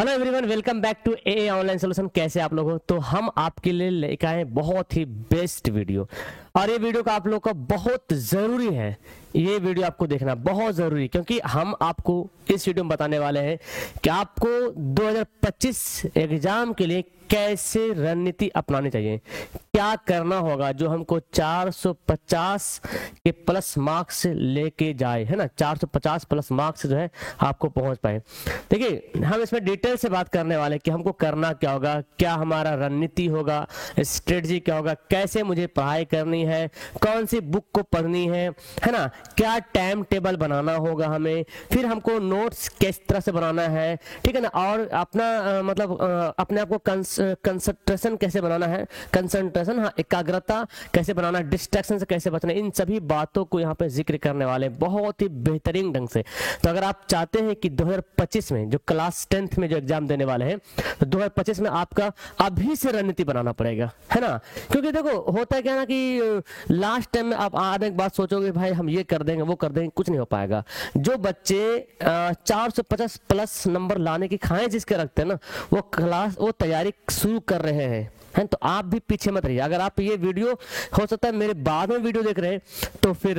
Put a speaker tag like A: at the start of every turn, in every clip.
A: Hello everyone, welcome back to a online solution. कैसे आप लोग हो? तो हम आपके लिए लेकर आए बहुत ही बेस्ट वीडियो, और ये वीडियो का आप लोग का बहुत जरूरी है। ये वीडियो आपको देखना बहुत जरूरी, क्योंकि हम आपको इस वीडियो में बताने वाले हैं कि आपको 2025 एग्जाम के लिए कैसे रणनीति अपनानी चाहिए, क्या करना होगा जो हमको 450 के प्लस मार्क्स लेके जाए, है ना। 450 प्लस मार्क्स जो है आपको पहुंच पाए। देखिए, हम इसमें डिटेल से बात करने वाले हैं कि हमको करना क्या होगा, क्या हमारा रणनीति होगा, स्ट्रेटजी क्या होगा, कैसे मुझे पढ़ाई करनी है, कौन सी बुक को पढ़नी है ना, क्या टाइम टेबल बनाना होगा हमें, फिर हमको नोट्स किस तरह से बनाना है, ठीक है ना। और अपना अपने आप को कंसंट्रेशन कैसे बनाना है, कंसंट्रेशन, हाँ, एकाग्रता कैसे बनाना, डिस्ट्रैक्शन से कैसे बचना, इन सभी बातों को यहाँ पे जिक्र करने वाले बहुत ही बेहतरीन ढंग से। तो अगर आप चाहते हैं कि 2025 में जो क्लास 10th में जो एग्जाम देने वाले हैं, तो 2025 में आपका अभी से रणनीति बनाना पड़ेगा, है ना। क्योंकि देखो, होता है क्या ना कि लास्ट टाइम में आप आने के बाद सोचोगे भाई हम ये कर देंगे वो कर देंगे, कुछ नहीं हो पाएगा। जो बच्चे 450 प्लस नंबर लाने की खाएं जिसके रखते हैं ना, वो तैयारी शुरू कर रहे हैं, तो आप भी पीछे मत रहिए। अगर आप ये वीडियो हो सकता है मेरे बाद में वीडियो देख रहे हैं तो फिर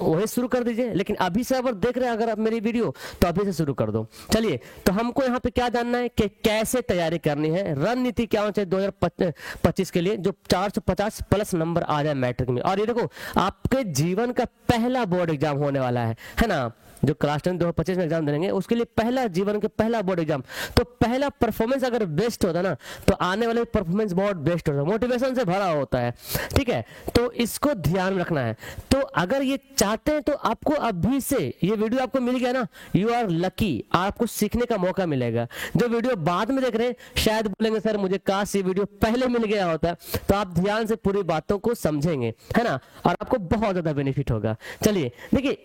A: वही शुरू कर दीजिए, लेकिन अभी से अगर देख रहे हैं अगर आप मेरी वीडियो, तो अभी से शुरू कर दो। चलिए, तो हमको यहाँ पे क्या जानना है कि कैसे तैयारी करनी है, रणनीति क्या होनी चाहिए 2025 के लिए, जो 450 प्लस नंबर आ जाए मैट्रिक में। और ये देखो, आपके जीवन का पहला बोर्ड एग्जाम होने वाला है ना। जो क्लास 10 2025 में एग्जाम देंगे उसके लिए पहला जीवन के पहला बोर्ड एग्जाम, तो पहला परफॉर्मेंस अगर बेस्ट होता ना, तो आने वाले परफॉर्मेंस बहुत बेस्ट होता है, मोटिवेशन से भरा होता है, ठीक है। तो इसको ध्यान रखना है। तो अगर ये चाहते हैं तो आपको अभी से, ये वीडियो आपको मिल गया ना, यू आर लकी, आपको सीखने का मौका मिलेगा। जो वीडियो बाद में देख रहे हैं शायद बोलेंगे सर मुझे काश ये वीडियो पहले मिल गया होता, तो आप ध्यान से पूरी बातों को समझेंगे, है ना, और आपको बहुत ज्यादा बेनिफिट होगा। चलिए देखिए,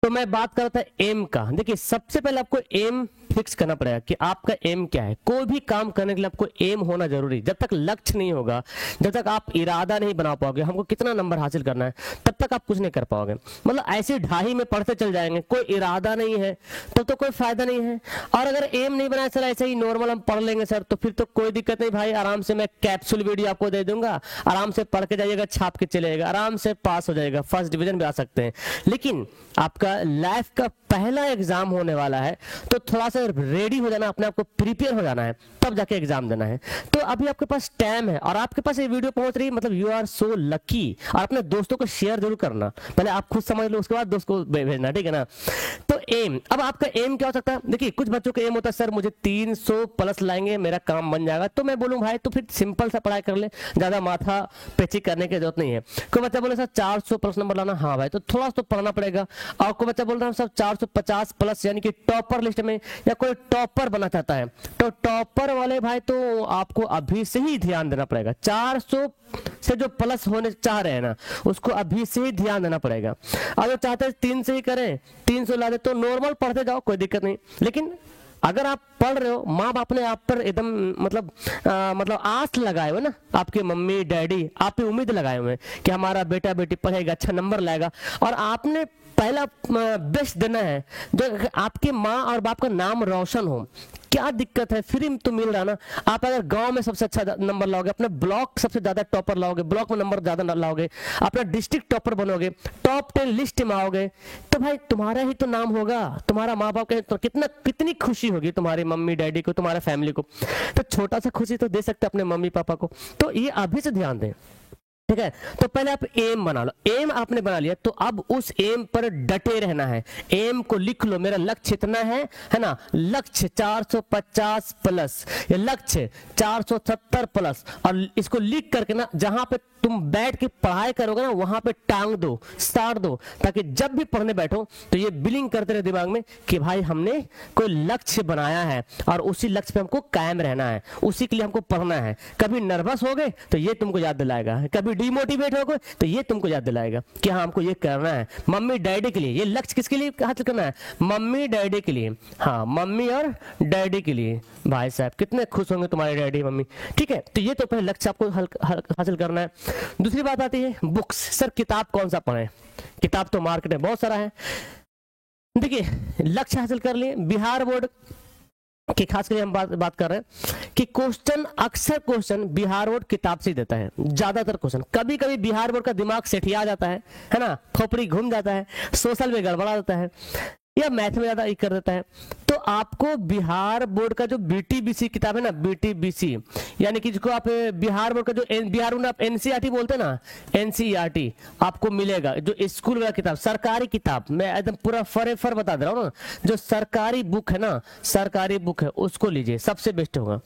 A: तो मैं बात कर रहा था एम का। देखिए, सबसे पहले आपको एम फिक्स करना पड़ेगा कि आपका एम क्या है। कोई भी काम करने के लिए आपको एम होना जरूरी। जब तक लक्ष्य नहीं होगा, जब तक आप इरादा नहीं बना पाओगे हमको कितना नंबर हासिल करना है, तब तक आप कुछ नहीं कर पाओगे। मतलब ऐसे ढाई में पढ़ते चल जाएंगे, कोई इरादा नहीं है तब तो कोई फायदा नहीं है। और अगर एम नहीं बनाया सर ऐसे ही नॉर्मल हम पढ़ लेंगे सर, तो फिर तो कोई दिक्कत नहीं भाई, आराम से मैं कैप्सूल वीडियो आपको दे दूंगा, आराम से पढ़ के जाइएगा, छाप के चलेगा, आराम से पास हो जाएगा, फर्स्ट डिवीजन भी आ सकते हैं। लेकिन आपका लाइफ का पहला एग्जाम होने वाला है, तो थोड़ा सा रेडी हो जाना, अपने आप को प्रिपेयर हो जाना है, तब जाके एग्जाम देना है। तो अभी आपके पास टाइम है और आपके पास ये वीडियो पहुंच रही है, मतलब यू आर सो लकी। और अपने दोस्तों को शेयर जरूर करना, पहले आप खुद समझ लो उसके बाद दोस्त को भेजना, ठीक है ना। तो एम, अब आपका एम क्या हो सकता है? देखिए, कुछ बच्चों का एम होता है सर मुझे 300 प्लस लाएंगे मेरा काम बन जाएगा, तो मैं बोलूं भाई तो फिर सिंपल सा पढ़ाई कर ले, ज्यादा माथा पेची करने की जरूरत नहीं है। कोई बच्चा बोले सर 400 प्लस नंबर लाना, हाँ भाई तो थोड़ा तो पढ़ना पड़ेगा। और कोई बच्चा बोल रहा है सर 450 प्लस, यानी कि टॉपर लिस्ट में, या कोई टॉपर बना चाहता है, तो टॉपर वाले भाई तो आपको अभी से ही ध्यान देना पड़ेगा। 400 से जो प्लस होने चाह रहे हैं ना, उसको अभी से ही ध्यान देना पड़ेगा। अगर चाहते हैं 3 से ही करें, 300 ला दे, तो नॉर्मल पढ़ते जाओ, कोई दिक्कत नहीं। लेकिन अगर आप पढ़ रहे हो, माँ बाप ने आप पर एकदम मतलब आस लगाए हुए ना, आपके मम्मी डैडी आप पे उम्मीद लगाए हुए हैं कि हमारा बेटा बेटी पढ़ेगा, अच्छा नंबर लाएगा, और आपने पहला बेस्ट देना है जो आपके माँ और बाप का नाम रोशन हो। क्या दिक्कत है, फ्री में तो मिल रहा ना। आप अगर गांव में सबसे अच्छा नंबर लाओगे, अपने ब्लॉक सबसे ज्यादा टॉपर लाओगे, ब्लॉक में नंबर ज्यादा लाओगे, अपना डिस्ट्रिक्ट टॉपर बनोगे, टॉप 10 लिस्ट में आओगे, तो भाई तुम्हारा ही तो नाम होगा, तुम्हारा माँ बाप के तो कितनी खुशी होगी तुम्हारे मम्मी डैडी को, तुम्हारे फैमिली को। तो छोटा सा खुशी तो दे सकते अपने मम्मी पापा को। तो ये अभी से ध्यान दें, ठीक है। तो पहले आप एम बना लो। एम आपने बना लिया, तो अब उस एम पर डटे रहना है। एम को लिख लो, मेरा लक्ष्य इतना है ना, लक्ष्य 450 प्लस, ये लक्ष्य 470 प्लस, और इसको लिख करके ना जहां पे तुम बैठ के पढ़ाई करोगे ना, वहां पे टांग दो, स्टार दो, ताकि जब भी पढ़ने बैठो तो ये बिलिंग करते रहे दिमाग में कि भाई हमने कोई लक्ष्य बनाया है और उसी लक्ष्य पे हमको कायम रहना है, उसी के लिए हमको पढ़ना है। कभी नर्वस हो गए तो ये तुमको याद दिलाएगा, कभी डिमोटिवेट हो गए तो ये तुमको याद दिलाएगा कि हाँ हमको ये करना है। मम्मी डैडी के लिए, ये लक्ष्य किसके लिए हासिल करना है? मम्मी डैडी के लिए, हाँ, मम्मी और डैडी के लिए। भाई साहब कितने खुश होंगे तुम्हारे डैडी मम्मी, ठीक है। तो ये तो पहले लक्ष्य आपको हासिल करना है। दूसरी बात आती है बुक्स। सर किताब कौन सा पढ़ें? किताब तो मार्केट में बहुत सारा है। देखिए, लक्ष्य हासिल कर लिए, बिहार बोर्ड कि खास करके हम बात कर रहे हैं कि क्वेश्चन, अक्सर क्वेश्चन बिहार बोर्ड किताब से देता है, ज्यादातर क्वेश्चन। कभी कभी बिहार बोर्ड का दिमाग सेठिया जाता है ना, खोपड़ी घूम जाता है, सोशल में गड़बड़ा जाता है, या मैथ में ज्यादा कर देता है। तो आपको बिहार बोर्ड का जो बीटीबीसी किताब है ना, बीटीबीसी यानी कि जिसको आप बिहार बोर्ड का जो बिहार बोर्ड आप एनसीईआरटी बोलते हैं ना, एनसीईआरटी आपको मिलेगा। जो स्कूल वाला किताब, सरकारी किताब, मैं एकदम पूरा फर बता दे रहा हूँ ना, जो सरकारी बुक है ना, सरकारी बुक है उसको लीजिए, सबसे बेस्ट होगा।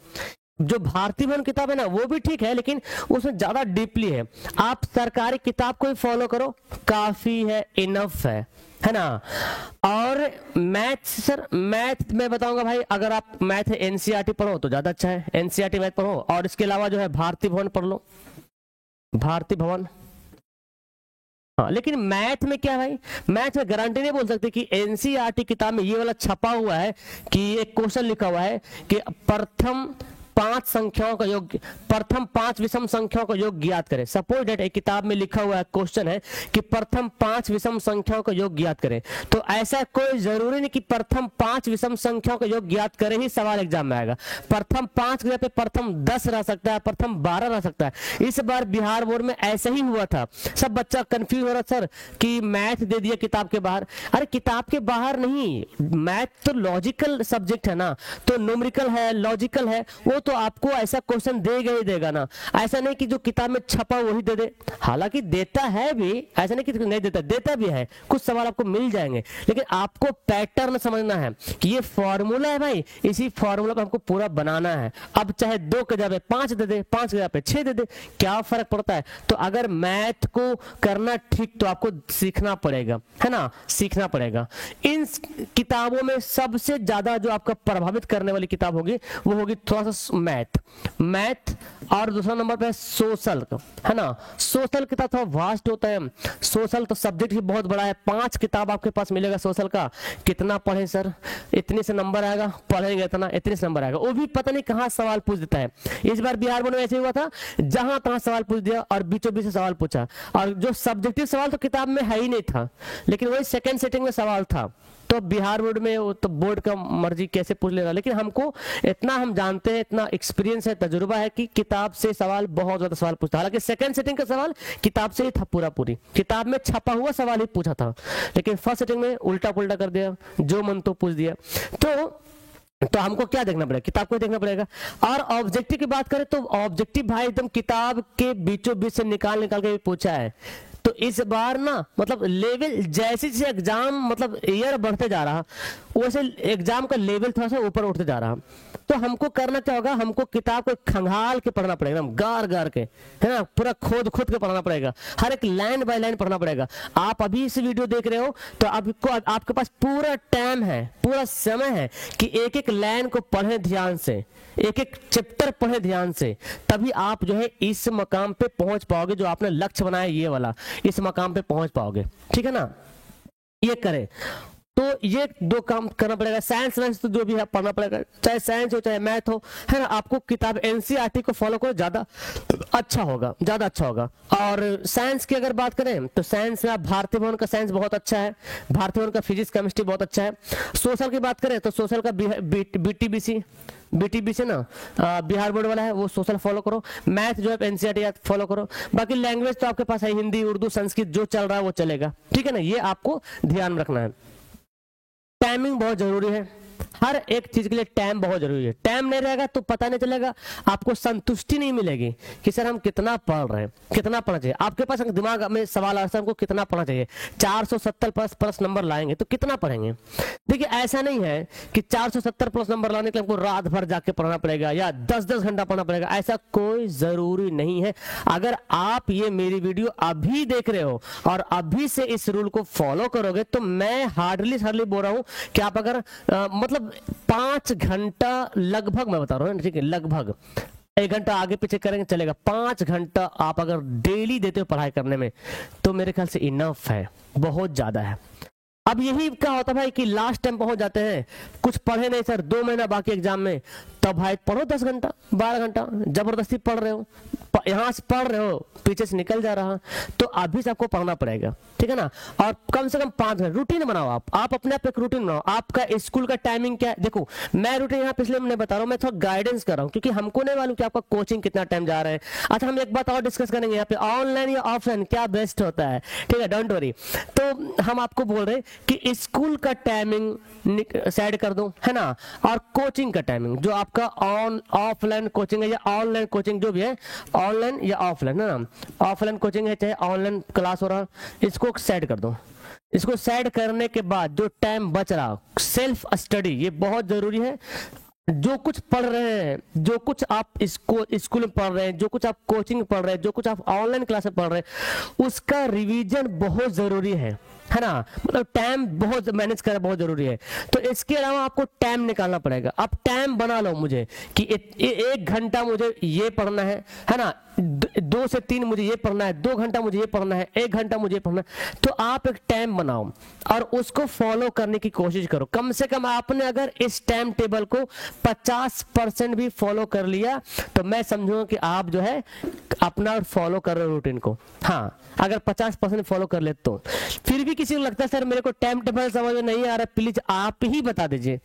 A: जो भारतीय भवन किताब है ना वो भी ठीक है, लेकिन उसमें ज्यादा डीपली है। आप सरकारी किताब को ही फॉलो करो, काफी है, इनफ है ना। और मैथ, सर मैथ मैं बताऊंगा भाई, अगर आप मैथ एनसीईआरटी पढ़ो तो ज्यादा अच्छा है, एनसीईआरटी मैथ पढ़ो। और इसके अलावा जो है भारतीय भवन पढ़ लो, भारतीय भवन। हाँ, लेकिन मैथ में क्या है भाई, मैथ में गारंटी नहीं बोल सकते कि एनसीईआरटी किताब में ये वाला छपा हुआ है कि एक क्वेश्चन लिखा हुआ है कि प्रथम 5 संख्याओं का योग, प्रथम 5 विषम संख्याओं का योग ज्ञात करें। सपोज डेट एक किताब में लिखा हुआ है, क्वेश्चन है कि प्रथम 5 विषम संख्याओं का योग ज्ञात करें। तो ऐसा कोई जरूरी नहीं कि प्रथम 5 विषम संख्याओं का योग ज्ञात करें ही सवाल एग्जाम में आएगा। प्रथम 5 की जगह पे प्रथम 10 रह सकता है, प्रथम 12 रह सकता है। इस बार बिहार बोर्ड में ऐसा ही हुआ था। सब बच्चा कंफ्यूज हो रहा सर कि मैथ दे दिया किताब के बाहर। अरे किताब के बाहर नहीं, मैथ तो लॉजिकल सब्जेक्ट है ना, तो न्यूमेरिकल है, लॉजिकल है, वो तो आपको ऐसा क्वेश्चन देगा ही देगा ना। ऐसा नहीं कि जो किताब में छपा वही दे दे, हालांकि देता है भी, ऐसा नहीं कि नहीं देता, देता भी है, कुछ सवाल आपको मिल जाएंगे, लेकिन आपको पैटर्न समझना है कि ये फॉर्मूला है भाई, इसी फॉर्मूला को हमको पूरा बनाना है। अब चाहे 2 के जगह 5 दे दे, 5 के जगह पे 6 दे दे, क्या फर्क पड़ता है। तो अगर मैथ को करना ठीक तो आपको सीखना पड़ेगा, है ना, सीखना पड़ेगा। इन किताबों में सबसे ज्यादा जो आपका प्रभावित करने वाली किताब होगी वो होगी थोड़ा सा मैथ और दूसरा नंबर पे सोशल का, है ना। सोशल किताब थोड़ा वास्ट होता है, सोशल तो सब्जेक्ट ही बहुत बड़ा है। 5 किताब आपके पास मिलेगा सोशल का। कितना पढ़े सर, इतने से नंबर आएगा, पढ़ेंगे इतना, इतने से नंबर आएगा। वो भी पता नहीं कहाँ सवाल पूछ देता है। इस बार बिहार बोर्ड में ऐसे हुआ था, जहां तहां सवाल पूछ दिया और बीचों बीच से सवाल पूछा, और जो सब्जेक्टिव सवाल तो किताब में है ही नहीं था, लेकिन वही सेकेंड सेटिंग में सवाल था। तो बिहार बोर्ड में वो तो बोर्ड का मर्जी कैसे पूछ लेगा, लेकिन हमको इतना हम जानते हैं, इतना एक्सपीरियंस है, तजुर्बा है कि किताब से सवाल बहुत ज्यादा सवाल पूछता है। हालांकि सेकंड सेटिंग का सवाल किताब से ही था, पूरी किताब में छपा हुआ सवाल ही पूछा था, लेकिन फर्स्ट सेटिंग में उल्टा पुल्टा कर दिया, जो मन तो पूछ दिया। तो हमको क्या देखना पड़ेगा, किताब को देखना पड़ेगा। और ऑब्जेक्टिव की बात करें तो ऑब्जेक्टिव भाई एकदम किताब के बीचों बीच से निकाल के भी पूछा है। तो इस बार ना मतलब लेवल जैसे जैसे एग्जाम मतलब ईयर बढ़ते जा रहा, वैसे एग्जाम का लेवल थोड़ा सा ऊपर उठते जा रहा। तो हमको करना क्या होगा, हमको किताब को खंगाल के पढ़ना पड़ेगा, गार के, है ना, पूरा खोद के पढ़ना पड़ेगा, हर एक लाइन बाय लाइन पढ़ना पड़ेगा। आप अभी इस वीडियो देख रहे हो तो आपको, आपके पास पूरा टाइम है, पूरा समय है कि एक एक लाइन को पढ़ें ध्यान से, एक एक चैप्टर पढ़े ध्यान से, तभी आप जो है इस मकाम पे पहुंच पाओगे, जो आपने लक्ष्य बनाया ये वाला, इस मकाम पे पहुंच पाओगे। ठीक है ना, ये करें। तो ये 2 काम करना पड़ेगा। साइंस वाइंस तो जो भी है पढ़ना पड़ेगा, चाहे साइंस हो चाहे मैथ हो, है ना। आपको किताब एनसीईआरटी को फॉलो करो, ज्यादा अच्छा होगा, ज्यादा अच्छा होगा। और साइंस की अगर बात करें तो साइंस में आप भारतीय भवन का साइंस बहुत अच्छा है, भारतीय भवन का फिजिक्स केमिस्ट्री बहुत अच्छा है। सोशल की बात करें तो सोशल का बीटीबीसी ना बिहार बोर्ड वाला है, वो सोशल फॉलो करो। मैथ जो है एनसीईआरटी फॉलो करो। बाकी लैंग्वेज तो आपके पास है, हिंदी, उर्दू, संस्कृत, जो चल रहा है वो चलेगा। ठीक है ना, ये आपको ध्यान रखना है। टाइमिंग बहुत जरूरी है, हर एक चीज के लिए टाइम बहुत जरूरी है। टाइम नहीं रहेगा तो पता नहीं चलेगा, आपको संतुष्टि नहीं मिलेगी कि सर हम कितना पढ़ रहे हैं, कितना पढ़ना चाहिए। आपके पास दिमाग में सवाल आता है हमको कितना पढ़ना चाहिए, 470 प्लस नंबर लाएंगे तो कितना पढ़ेंगे। देखिए ऐसा नहीं है कि 470 प्लस नंबर लाने के लिए हमको रात भर जाके पढ़ना पड़ेगा या 10-10 घंटा पढ़ना पड़ेगा, ऐसा कोई जरूरी नहीं है। अगर आप ये मेरी वीडियो अभी देख रहे हो और अभी से इस रूल को फॉलो करोगे तो मैं हार्डली बोल रहा हूं कि आप अगर मतलब 5 घंटा लगभग, मैं बता रहा हूँ, ठीक है, लगभग 1 घंटा आगे पीछे करेंगे चलेगा, 5 घंटा आप अगर डेली देते हो पढ़ाई करने में तो मेरे ख्याल से इनफ है, बहुत ज्यादा है। अब यही क्या होता भाई कि लास्ट टाइम पहुंच जाते हैं, कुछ पढ़े नहीं सर, 2 महीना बाकी एग्जाम में, तब भाई पढ़ो 10 घंटा 12 घंटा, जबरदस्ती पढ़ रहे हो, यहाँ से पढ़ रहे हो, पीछे से निकल जा रहा, तो अभी से आपको पढ़ना पड़ेगा, ठीक है ना। और कम से कम 5 घंटे रूटीन बनाओ, आप अपने आप एक रूटीन बनाओ। आपका स्कूल का टाइमिंग क्या है, देखो मैं रूटीन यहाँ पिछले महीने बता रहा हूँ, मैं थोड़ा गाइडेंस कर रहा हूँ, क्योंकि हमको नहीं मालूम कि आपका कोचिंग कितना टाइम जा रहा है। अच्छा, हम एक बात और डिस्कस करेंगे यहाँ पे, ऑनलाइन या ऑफलाइन क्या बेस्ट होता है, ठीक है, डोंट वरी। तो हम आपको बोल रहे हैं कि स्कूल का टाइमिंग सेट कर दो, है ना, और कोचिंग का टाइमिंग जो आपका ऑफलाइन कोचिंग है या ऑनलाइन कोचिंग जो भी है, ऑनलाइन या ऑफलाइन, है ना, ऑफलाइन कोचिंग है चाहे ऑनलाइन क्लास हो रहा, इसको सेट कर दो। इसको सेट करने के बाद जो टाइम बच रहा, सेल्फ स्टडी, ये बहुत जरूरी है। जो कुछ पढ़ रहे हैं, जो कुछ आप स्कूल में पढ़ रहे हैं, जो कुछ आप कोचिंग पढ़ रहे हैं, जो कुछ आप ऑनलाइन क्लास में पढ़ रहे हैं, उसका रिवीजन बहुत जरूरी है ना। मतलब टाइम बहुत मैनेज करना बहुत जरूरी है। तो इसके अलावा आपको टाइम निकालना पड़ेगा। आप टाइम बना लो मुझे कि 1 घंटा मुझे ये पढ़ना है ना, 2 से 3 मुझे ये पढ़ना है, 2 घंटा मुझे ये पढ़ना है, 1 घंटा मुझे ये पढ़ना है। तो आप एक टाइम बनाओ और उसको फॉलो करने की कोशिश करो। कम से कम आपने अगर इस टाइम टेबल को 50% भी फॉलो कर लिया तो मैं समझूंगा कि आप जो है अपना फॉलो कर रहे हो रूटीन को। हाँ, अगर 50% फॉलो कर ले तो। फिर भी किसी को लगता है सर मेरे को टाइम टेबल समझ में नहीं आ रहा, प्लीज आप ही बता दीजिए।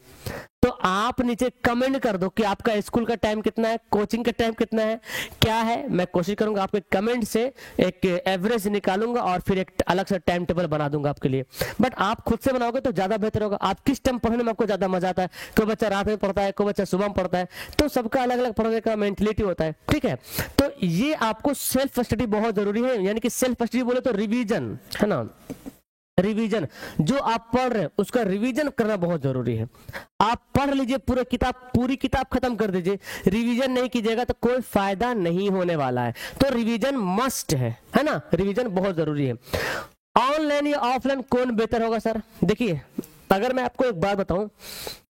A: तो आप नीचे कमेंट कर दो कि आपका स्कूल का टाइम कितना है, कोचिंग का टाइम कितना है, क्या है। मैं कोशिश करूंगा आपके कमेंट से एक एवरेज निकालूंगा और फिर एक अलग सा टाइम टेबल बना दूंगा आपके लिए। बट आप खुद से बनाओगे तो ज्यादा बेहतर होगा। आप किस टाइम पढ़ने में आपको ज्यादा मजा आता है, कोई बच्चा रात में पढ़ता है, कोई बच्चा सुबह में पढ़ता है, तो सबका अलग अलग पढ़ने का मेंटलिटी होता है, ठीक है। तो ये आपको सेल्फ स्टडी बहुत जरूरी है, यानी कि सेल्फ स्टडी बोले तो रिवीजन, है ना, रिवीजन। जो आप पढ़ रहे हैं उसका रिवीजन करना बहुत जरूरी है। आप पढ़ लीजिए पूरी किताब खत्म कर दीजिए, रिवीजन नहीं कीजिएगा तो कोई फायदा नहीं होने वाला है। तो रिवीजन मस्ट है ना, रिवीजन बहुत जरूरी है। ऑनलाइन या ऑफलाइन कौन बेहतर होगा सर? देखिए, अगर मैं आपको एक बात बताऊं,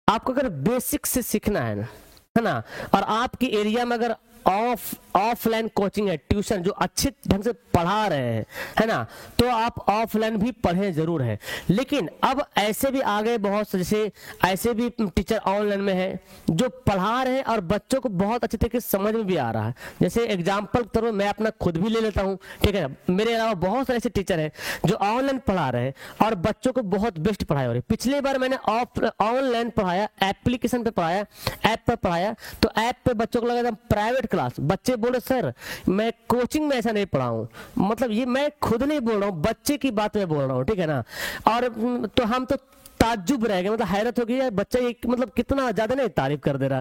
A: आपको अगर बेसिक से सीखना है ना, और आपकी एरिया में अगर ऑफलाइन कोचिंग है, ट्यूशन जो अच्छे ढंग से पढ़ा रहे हैं, है ना, तो आप ऑफलाइन भी पढ़ें जरूर है। लेकिन अब ऐसे भी आ गए बहुत से, जैसे ऐसे भी टीचर ऑनलाइन में है जो पढ़ा रहे हैं और बच्चों को बहुत अच्छे तरीके से समझ में भी आ रहा है। जैसे एग्जाम्पल के तौर पर मैं अपना खुद भी ले लेता हूँ, ठीक है। मेरे अलावा बहुत सारे ऐसे टीचर हैं जो ऑनलाइन पढ़ा रहे हैं और बच्चों को बहुत बेस्ट पढ़ाई हो रही है। पिछली बार मैंने ऑनलाइन पढ़ाया, एप्लीकेशन पे पढ़ाया, ऐप पर पढ़ाया, तो ऐप पे बच्चों को लगा एकदम प्राइवेट क्लास। बच्चे बोले सर मैं कोचिंग में ऐसा नहीं पढ़ा हूं, मतलब ये मैं खुद नहीं बोल रहा हूं, बच्चे की बात में बोल रहा हूं, ठीक है ना। और तो हम तो ताज्जुब रह गए, मतलब हैरत हो गई यार, बच्चा ये मतलब कितना ज्यादा नहीं तारीफ कर दे रहा।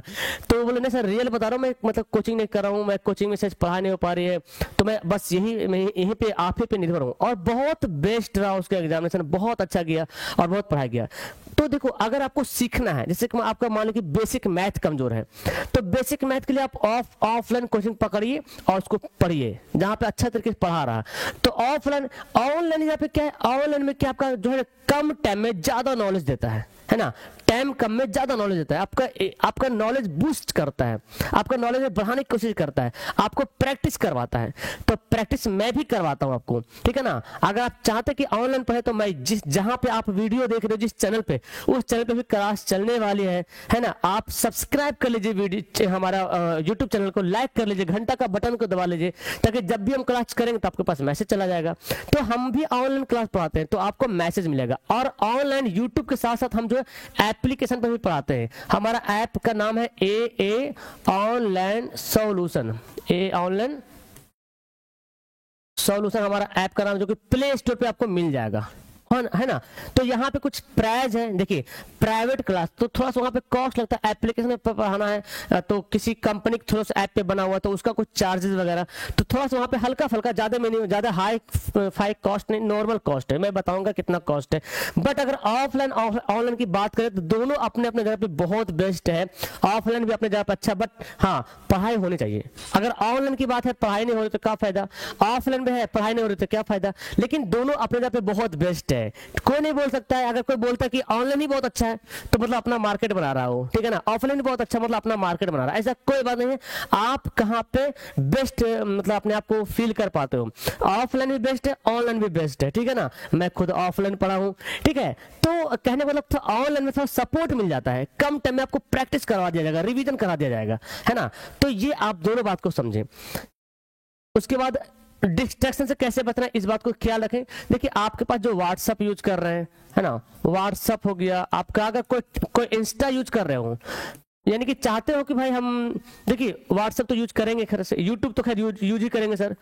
A: तो बोले नहीं सर रियल बता रहा हूँ, मैं मतलब कोचिंग नहीं कर रहा हूँ, मैं कोचिंग में सच पढ़ा नहीं हो पा रही है, तो मैं बस यहीं पे आप ही पे निर्भर हूँ। और बहुत बेस्ट रहा उसका एग्जामिनेशन, बहुत अच्छा गया और बहुत पढ़ाई गया। तो देखो, अगर आपको सीखना है, जैसे कि आपका मान लो कि बेसिक मैथ कमजोर है, तो बेसिक मैथ के लिए आप ऑफलाइन कोचिंग पकड़िए और उसको पढ़िए जहां पे अच्छा तरीके से पढ़ा रहा। तो ऑनलाइन यहाँ पे क्या है, ऑनलाइन में क्या आपका जो है कम टाइम में ज्यादा नॉलेज देता है ना, टाइम कम में ज्यादा नॉलेज देता है, आपका नॉलेज बूस्ट करता है, आपका नॉलेज बढ़ाने की कोशिश करता है, आपको प्रैक्टिस करवाता है। तो प्रैक्टिस मैं भी करवाता हूं आपको, ठीक है ना। अगर आप चाहते कि ऑनलाइन पढ़े तो मैं जहां पे आप वीडियो देख रहे हो जिस चैनल पे, उस चैनल पे भी क्लास चलने वाली है ना। आप सब्सक्राइब कर लीजिए वीडियो, हमारा यूट्यूब चैनल को लाइक कर लीजिए, घंटा का बटन को दबा लीजिए, ताकि जब भी हम क्लास करेंगे तो आपके पास मैसेज चला जाएगा। तो हम भी ऑनलाइन क्लास पढ़ाते हैं तो आपको मैसेज मिलेगा। और ऑनलाइन यूट्यूब के साथ साथ हम जो है एप्लीकेशन पर भी पढ़ाते हैं। हमारा ऐप का नाम है ए ऑनलाइन सॉल्यूशन, ए ऑनलाइन सॉल्यूशन हमारा ऐप का नाम, जो कि प्ले स्टोर पे आपको मिल जाएगा, है ना। तो यहाँ पे कुछ प्राइस है, देखिए प्राइवेट क्लास तो थोड़ा सा वहाँ पे कॉस्ट लगता है, एप्लीकेशन में पढ़ाना है तो किसी कंपनी के थोड़ा सा ऐप पे बना हुआ तो उसका कुछ चार्जेस वगैरह, तो थोड़ा सा वहाँ पे हल्का फुल्का, ज्यादा में नहीं, ज्यादा हाई कॉस्ट नहीं, नॉर्मल कॉस्ट है। मैं बताऊंगा कितना कॉस्ट है। बट अगर ऑफलाइन ऑनलाइन की बात करें तो दोनों अपने अपने जगह पे बहुत बेस्ट है। ऑफलाइन भी अपने जगह पे अच्छा, बट हाँ पढ़ाई होनी चाहिए। अगर ऑनलाइन की बात है पढ़ाई नहीं हो रही तो क्या फायदा, ऑफलाइन में है पढ़ाई नहीं हो रही तो क्या फायदा, लेकिन दोनों अपने जगह पे बहुत बेस्ट है। है, कोई नहीं बोल सकता है। अगर कोई बोलता है कि ऑनलाइन ही बहुत अच्छा है तो मतलब अपना मार्केट बना रहा हो, ठीक है ना, ऑफलाइन ही बहुत अच्छा मतलब अपना मार्केट बना रहा है, ऐसा कोई बात नहीं है। आप कहाँ पे बेस्ट मतलब अपने आप को फील कर पाते हो, ऑफलाइन भी बेस्ट है, ऑनलाइन भी बेस्ट है, ठीक है ना। मैं खुद ऑफलाइन पढ़ा हूँ, ठीक है, तो कहने मतलब तो ऑनलाइन में थोड़ा सपोर्ट मिल जाता है, कम टाइम में आपको प्रैक्टिस करवा दिया जाएगा, रिवीजन करा दिया जाएगा, है ना। तो ये आप दोनों बात को समझें। उसके बाद डिस्ट्रैक्शन से कैसे बचना है, इस बात को ख्याल रखें। देखिए आपके पास जो व्हाट्सअप यूज कर रहे हैं, है ना, व्हाट्सअप हो गया आपका, अगर कोई इंस्टा यूज कर रहे हो, यानी कि चाहते हो कि भाई हम, देखिए व्हाट्सएप तो यूज करेंगे, खैर से यूट्यूब तो खैर यूज ही करेंगे सर।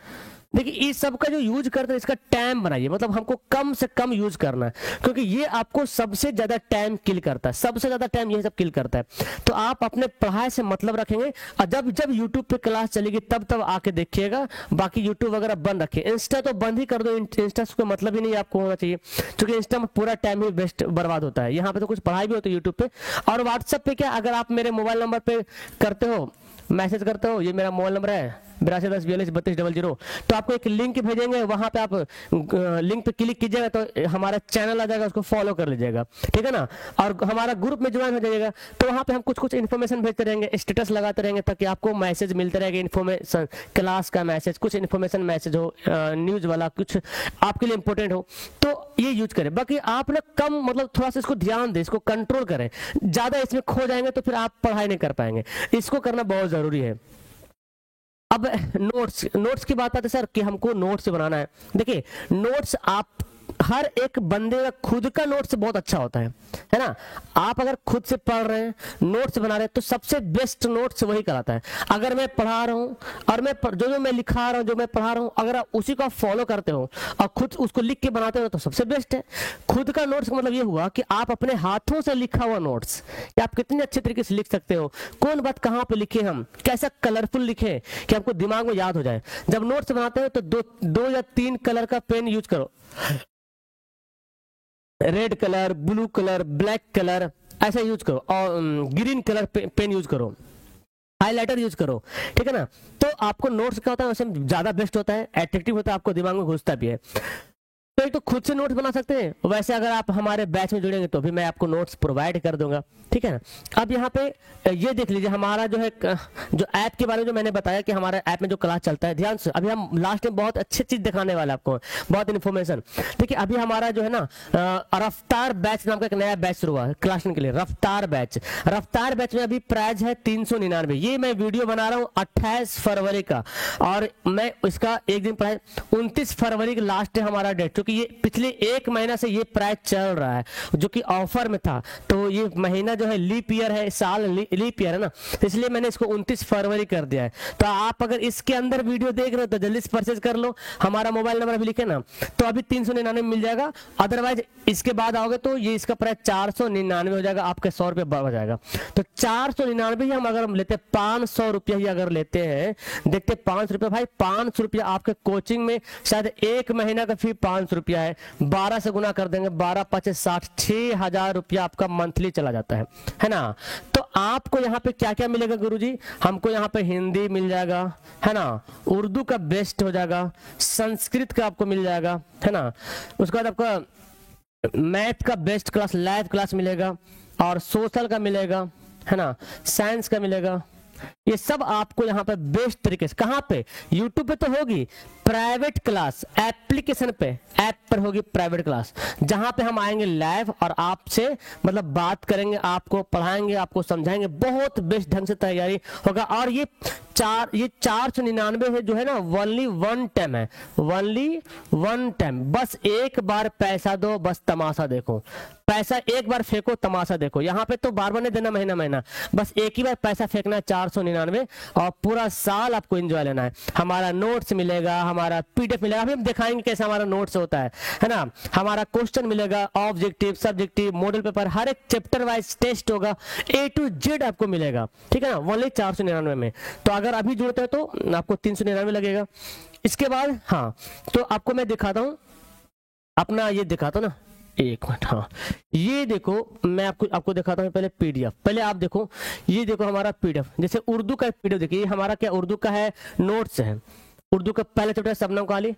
A: देखिए इस सब का जो यूज करते हैं इसका टाइम बनाइए, मतलब हमको कम से कम यूज करना है, क्योंकि ये आपको सबसे ज्यादा टाइम किल करता है, सबसे ज्यादा टाइम ये सब किल करता है। तो आप अपने पढ़ाई से मतलब रखेंगे, और जब जब यूट्यूब पे क्लास चलेगी तब तब आके देखिएगा, बाकी यूट्यूब वगैरह बंद रखिए। इंस्टा तो बंद ही कर दो, इंस्टा से कोई मतलब ही नहीं आपको होना चाहिए, क्योंकि इंस्टा में पूरा टाइम ही वेस्ट बर्बाद होता है। यहाँ पे तो कुछ पढ़ाई भी होती है यूट्यूब पे। और व्हाट्सएप पे क्या, अगर आप मेरे मोबाइल नंबर पे करते हो, मैसेज करते हो, ये मेरा मोबाइल नंबर है 8210423200, तो आपको एक लिंक भेजेंगे, वहां पे आप लिंक पे क्लिक कीजिएगा तो हमारा चैनल आ जाएगा, उसको फॉलो कर लीजिएगा, ठीक है ना। और हमारा ग्रुप में ज्वाइन हो जाइएगा, तो वहां पे हम कुछ कुछ इन्फॉर्मेशन भेजते रहेंगे, स्टेटस लगाते रहेंगे, ताकि आपको मैसेज मिलते रहेगा, इन्फॉर्मेशन क्लास का मैसेज, कुछ इन्फॉर्मेशन मैसेज हो, न्यूज वाला कुछ आपके लिए इंपॉर्टेंट हो, तो ये यूज करें। बाकी आप ना कम मतलब थोड़ा सा इसको ध्यान दें, इसको कंट्रोल करें, ज्यादा इसमें खो जाएंगे तो फिर आप पढ़ाई नहीं कर पाएंगे, इसको करना बहुत जरूरी है। अब नोट्स की बात आती है सर कि हमको नोट्स बनाना है। देखिए नोट्स आप, हर एक बंदे का खुद का नोट्स बहुत अच्छा होता है ना। आप अगर खुद से पढ़ रहे हैं, नोट्स बना रहे हैं, तो सबसे बेस्ट नोट्स वही कराता है। अगर मैं पढ़ा रहा हूँ और मैं जो मैं लिखा रहा हूँ, जो मैं पढ़ा रहा हूँ, अगर आप उसी को फॉलो करते हो और खुद उसको लिख के बनाते हो तो सबसे बेस्ट है। खुद का नोट्स का मतलब ये हुआ कि आप अपने हाथों से लिखा हुआ नोट्स, आप कितने अच्छे तरीके से लिख सकते हो, कौन बात कहाँ पे लिखे, हम कैसा कलरफुल लिखे कि आपको दिमाग में याद हो जाए। जब नोट्स बनाते हो तो दो या तीन कलर का पेन यूज करो, red colour, blue colour, black colour, ऐसा यूज करो, और ग्रीन कलर पेन यूज करो, हाइलाइटर यूज करो, ठीक है ना। तो आपको नोट्स क्या होता है, वैसे ज्यादा बेस्ट होता है, एट्रैक्टिव होता है, आपको दिमाग में घुसता भी है। तो एक तो खुद से नोट्स बना सकते हैं, वैसे अगर आप हमारे बैच में जुड़ेंगे तो भी मैं आपको नोट्स प्रोवाइड कर दूंगा, ठीक है ना। अब यहाँ पे ये देख लीजिए हमारा जो है, जो ऐप के बारे में जो मैंने बताया कि हमारे ऐप में जो क्लास चलता है, ध्यान से अभी हम लास्ट में बहुत अच्छी चीज दिखाने वाले आपको, बहुत इन्फॉर्मेशन। देखिए अभी हमारा जो है ना रफ्तार बैच नाम का एक नया बैच शुरू हुआ है क्लास के लिए, रफ्तार बैच। रफ्तार बैच में अभी प्राइस है 399। ये मैं वीडियो बना रहा हूँ 28 फरवरी का, और मैं इसका एक दिन प्राइस 29 फरवरी का लास्ट है हमारा डेट, क्योंकि ये पिछले एक महीना से ये प्राइस चल रहा है, जो कि ऑफर में था। तो ये महीना जो है लीप ईयर है, साल लीप ईयर है ना, इसलिए मैंने इसको 29 फरवरी कर दिया है। तो आप अगर इसके अंदर वीडियो देख रहे हो तो जल्दी से परचेज कर लो, हमारा मोबाइल नंबर भी लिखे ना, तो अभी 399 मिल जाएगा। अदरवाइज इसके बाद आओगे तो ये इसका प्राइस 499 हो जाएगा, आपके 100 रुपये बढ़ जाएगा। तो 499 ही हम अगर हम लेते 500 रुपया ही अगर लेते हैं, देखते 500 रुपया, भाई 500 रुपया आपके कोचिंग में शायद एक महीना का फी 500 रुपया है, 12 से गुना कर देंगे, 12 5 60, 6,000 रुपया आपका मंथली चला जाता है ना। तो आपको यहाँ पे क्या क्या मिलेगा गुरुजी, हमको यहाँ पे हिंदी मिल जाएगा, है ना, उर्दू का बेस्ट हो जाएगा, संस्कृत का आपको मिल जाएगा, है ना, उसके बाद आपका मैथ का बेस्ट क्लास, लाइव क्लास मिलेगा, और सोशल का मिलेगा, है ना, साइंस का मिलेगा। ये सब आपको यहाँ पे बेस्ट तरीके से, कहाँ पे, यूट्यूब पे तो होगी प्राइवेट क्लास, एप्लीकेशन पे, ऐप पर होगी प्राइवेट क्लास, जहां पे हम आएंगे लाइव और आपसे मतलब बात करेंगे, आपको पढ़ाएंगे, आपको समझाएंगे, बहुत बेस्ट ढंग से तैयारी होगा। और ये 499 है जो है ना, ओनली वन टाइम है, ओनली वन टाइम, बस एक बार पैसा दो, बस तमाशा देखो, पैसा एक बार फेंको, तमाशा देखो। यहाँ पे तो बार बार नहीं देना, महीना महीना, बस एक ही बार पैसा फेंकना है 499, और पूरा साल आपको एंजॉय लेना है। हमारा नोट्स मिलेगा, हमारा पीडीएफ मिलेगा, अभी हम दिखाएंगे कैसे हमारा नोट्स होता है ना, हमारा क्वेश्चन मिलेगा, ऑब्जेक्टिव, सब्जेक्टिव, मॉडल पेपर, हर एक चैप्टर वाइज टेस्ट होगा, A to Z आपको मिलेगा, ठीक है ना, ओनली 499 में। तो अगर अभी जुड़ते हैं तो आपको 399 लगेगा। इसके बाद हाँ, तो आपको मैं दिखाता हूँ अपना, ये दिखाता हूँ ना, एक मिनट, हाँ ये देखो, मैं आपको दिखाता हूँ पहले पीडीएफ, पहले आप देखो, ये देखो हमारा पीडीएफ, जैसे उर्दू का पीडीएफ देखिए, ये हमारा क्या उर्दू का है, नोट्स है, उर्दू का पहले चैप्टर शबनम काली,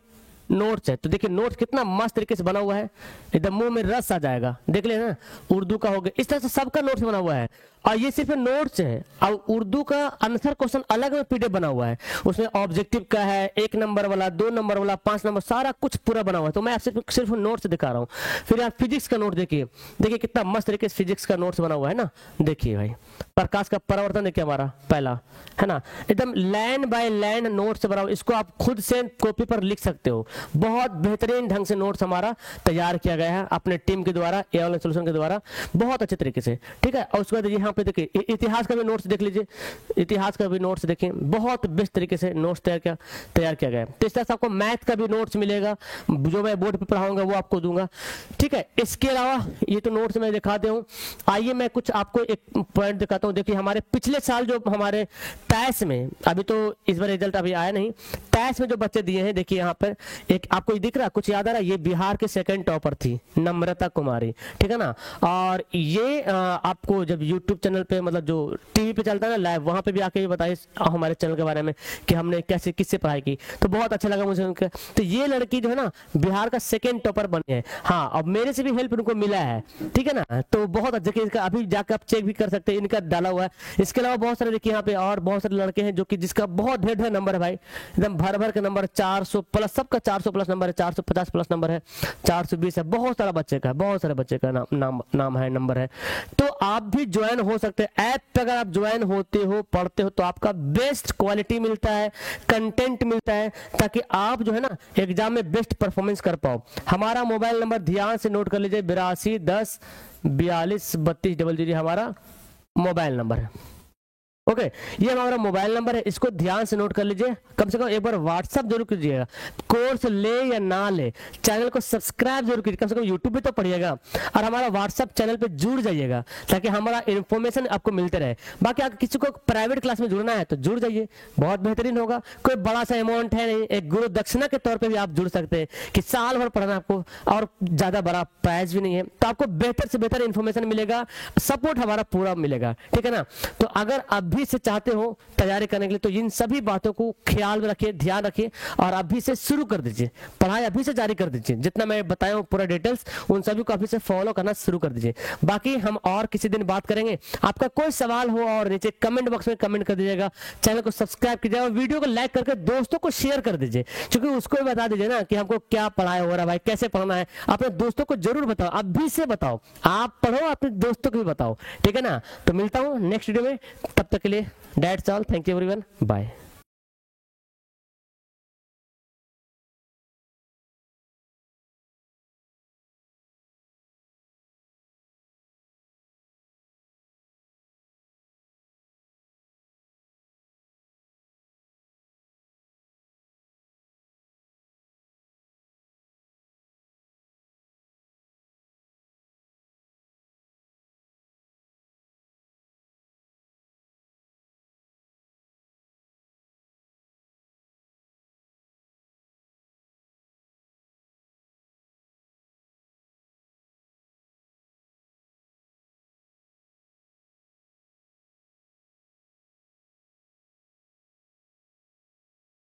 A: नोट्स है। तो देखिए नोट्स कितना मस्त तरीके से बना हुआ है, एकदम मुंह में रस आ जाएगा। देख ले ना, उर्दू का हो गया, इस तरह से सबका नोट्स बना हुआ है। और ये सिर्फ नोट्स है, और उर्दू का आंसर क्वेश्चन अलग में पीडीएफ बना हुआ है, उसमें ऑब्जेक्टिव का है, 1 नंबर वाला, 2 नंबर वाला, 5 नंबर, सारा कुछ पूरा बना हुआ है। तो मैं आपसे सिर्फ नोट्स दिखा रहा हूँ। फिर आप फिजिक्स का नोट देखिए, देखिए कितना मस्त तरीके से फिजिक्स का नोट्स बना हुआ है ना। देखिए भाई, प्रकाश का परावर्तन देखिए हमारा पहला है ना, एकदम लाइन बाय लाइन नोट्स बना हुआ। इसको आप खुद से कॉपी पर लिख सकते हो। बहुत बेहतरीन ढंग से नोट्स हमारा तैयार किया गया है अपने टीम के द्वारा, ए ऑनलाइन सॉल्यूशन के द्वारा, बहुत अच्छे तरीके से, ठीक है। और उसके बाद यहाँ पे देखिए इतिहास का भी नोट्स देख लीजिए, इतिहास का भी नोट्स देखिए, बहुत बेस्ट तरीके से नोट्स तैयार किया गया है। तो इस तरह से आपको मैथ का भी नोट्स मिलेगा, जो मैं बोर्ड पे पढ़ाऊंगा वो आपको दूंगा, ठीक है। इसके अलावा ये तो नोट्स मैं दिखाते हूँ। आइए मैं कुछ आपको एक पॉइंट दिखाता हूँ। देखिए हमारे पिछले साल जो हमारे टैस में, अभी तो इस बार रिजल्ट अभी आया नहीं, टैस में जो बच्चे दिए हैं, देखिए यहाँ पर एक आपको दिख रहा, कुछ याद आ रहा है, ये बिहार के सेकंड टॉपर थी नम्रता कुमारी, ठीक है ना। और ये आपको जब यूट्यूब चैनल पे, मतलब जो टीवी पे चलता है ना लाइव, वहां पे भी आके ये बताइए हमारे चैनल के बारे में कि हमने कैसे किससे पढ़ाई की, तो बहुत अच्छा लगा मुझे उनका। तो ये लड़की जो है ना बिहार का सेकंड टॉपर बनी है। हाँ, अब मेरे से भी हेल्प उनको मिला है, ठीक है ना। तो बहुत अच्छा, इसका अभी जाकर आप चेक भी कर सकते हैं, इनका डाला हुआ है। इसके अलावा बहुत सारे देखिए यहाँ पे और बहुत सारे लड़के हैं जो कि जिसका बहुत ढेर नंबर है भाई, एकदम भर भर के नंबर, 400 प्लस, सबका 400 प्लस नंबर है, 450 प्लस नंबर है, 420 है, बहुत सारा बच्चे का, बहुत सारे बच्चे का नाम है, नंबर है। तो आप भी ज्वाइन हो सकते हैं ऐप पे। अगर आप ज्वाइन होते हो, पढ़ते हो, तो आपका बेस्ट क्वालिटी मिलता है, कंटेंट मिलता है, ताकि आप जो है ना एग्जाम में बेस्ट परफॉर्मेंस कर पाओ। हमारा मोबाइल नंबर ध्यान से नोट कर लीजिए, 82 10 42 32 00 हमारा मोबाइल नंबर है। ओके, ये हमारा मोबाइल नंबर है, इसको ध्यान से नोट कर लीजिए। कम से कम एक बार व्हाट्सअप जरूर कीजिएगा, कोर्स ले या ना ले, चैनल को सब्सक्राइब जरूर कीजिए, कम से कम यूट्यूब पे तो पढ़िएगा, और हमारा व्हाट्सअप चैनल पे जुड़ जाइएगा, ताकि हमारा इन्फॉर्मेशन आपको मिलते रहे। बाकी अगर किसी को प्राइवेट क्लास में जुड़ना है तो जुड़ जाइए, बहुत बेहतरीन होगा। कोई बड़ा सा अमाउंट है नहीं, एक गुरु दक्षिणा के तौर पर भी आप जुड़ सकते हैं कि साल भर पढ़ना आपको, और ज्यादा बड़ा प्राइस भी नहीं है, तो आपको बेहतर से बेहतर इन्फॉर्मेशन मिलेगा, सपोर्ट हमारा पूरा मिलेगा, ठीक है ना। तो अगर अभी से चाहते हो तैयारी करने के लिए, तो इन सभी बातों को ख्याल में रखिए, ध्यान रखिए, और अभी से शुरू कर दीजिए, पढ़ाई अभी से जारी कर दीजिए। जितना मैं बताया हूं पूरा डिटेल्स, उन सभी को अभी से फॉलो करना शुरू कर दीजिए। बाकी हम और किसी दिन बात करेंगे। आपका कोई सवाल हो और नीचे कमेंट बॉक्स में कमेंट कर दीजिएगा, चैनल को सब्सक्राइब कीजिएगा, वीडियो को लाइक करके दोस्तों को शेयर कर दीजिए, क्योंकि उसको भी बता दीजिए ना कि हमको क्या पढ़ाई हो रहा है भाई, कैसे पढ़ना है। अपने दोस्तों को जरूर बताओ, अभी से बताओ, आप पढ़ो, अपने दोस्तों को भी बताओ, ठीक है ना। तो मिलता हूं नेक्स्ट वीडियो में, तब तक के लिए that's all, thank you everyone, bye.